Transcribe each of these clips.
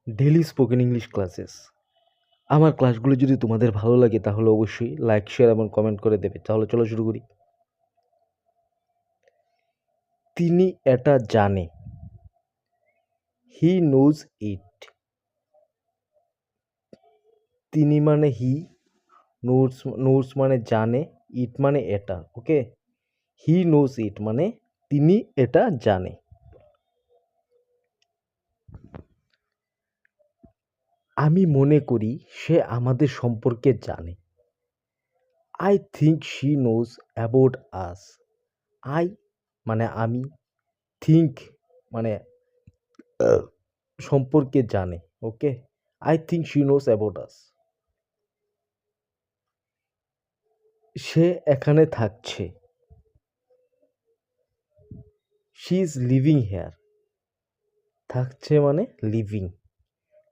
Daily spoken English classes. আমার ক্লাসগুলো যদি তোমাদের ভালো লাগে তাহলে অবশ্যই লাইক, শেয়ার এবং কমেন্ট করে দেবে। তাহলে চলো শুরু করি। তিনি এটা জানে। He knows it. তিনি মানে হি, নোজ মানে জানে, ইট মানে এটা। ওকে, হি নোজ ইট মানে তিনি এটা জানে। আমি মনে করি সে আমাদের সম্পর্কে জানে। I think she knows about us. I মানে আমি, থিঙ্ক মানে সম্পর্কে জানে। Okay, I think she knows about us. সে এখানে থাকছে। She is living here. থাকছে মানে living.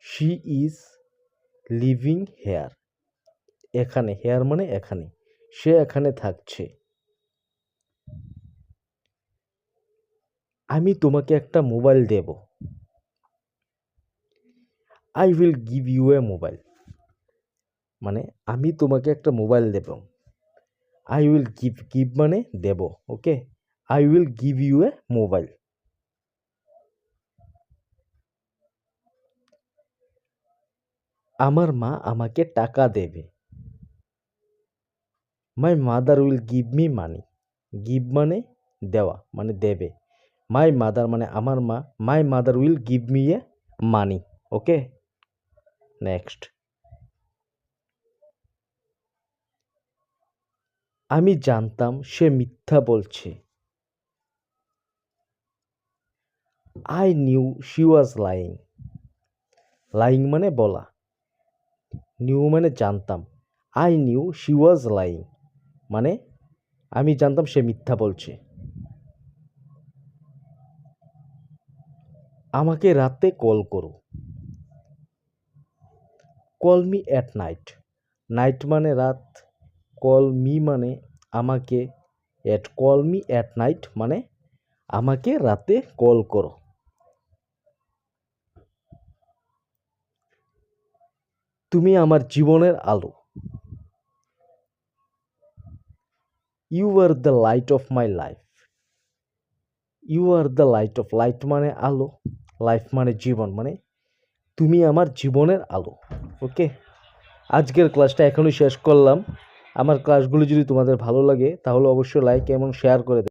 She is living here. এখানে, হেয়ার মানে এখানে। সে এখানে থাকছে। আমি তোমাকে একটা মোবাইল দেব। I will give you a mobile. মানে আমি তোমাকে একটা মোবাইল দেব। আই উইল গিভ মানে দেব। Okay, I will give you a mobile. আমার মা আমাকে টাকা দেবে। My mother will give me money. Give মানে দেওয়া মানে দেবে। মাই মাদার মানে আমার মা, my mother will give me a money. Okay, next. আমি জানতাম সে মিথ্যা বলছে। I knew she was lying. Lying মানে বলা, নিউ মানে জানতাম। I knew she was lying মানে আমি জানতাম সে মিথ্যা বলছে। আমাকে রাতে কল করো। Call me at night. Night মানে রাত, কল মি মানে আমাকে, কল মি অ্যাট নাইট মানে আমাকে রাতে কল করো। তুমি আমার জীবনের আলো। You are the light of my life. You are the light of, light মানে আলো, লাইফ মানে জীবন, মানে তুমি আমার জীবনের আলো। ওকে, আজকের ক্লাসটা এখনই শেষ করলাম। আমার ক্লাসগুলো যদি তোমাদের ভালো লাগে তাহলে অবশ্যই লাইক এবং শেয়ার করে দেবে।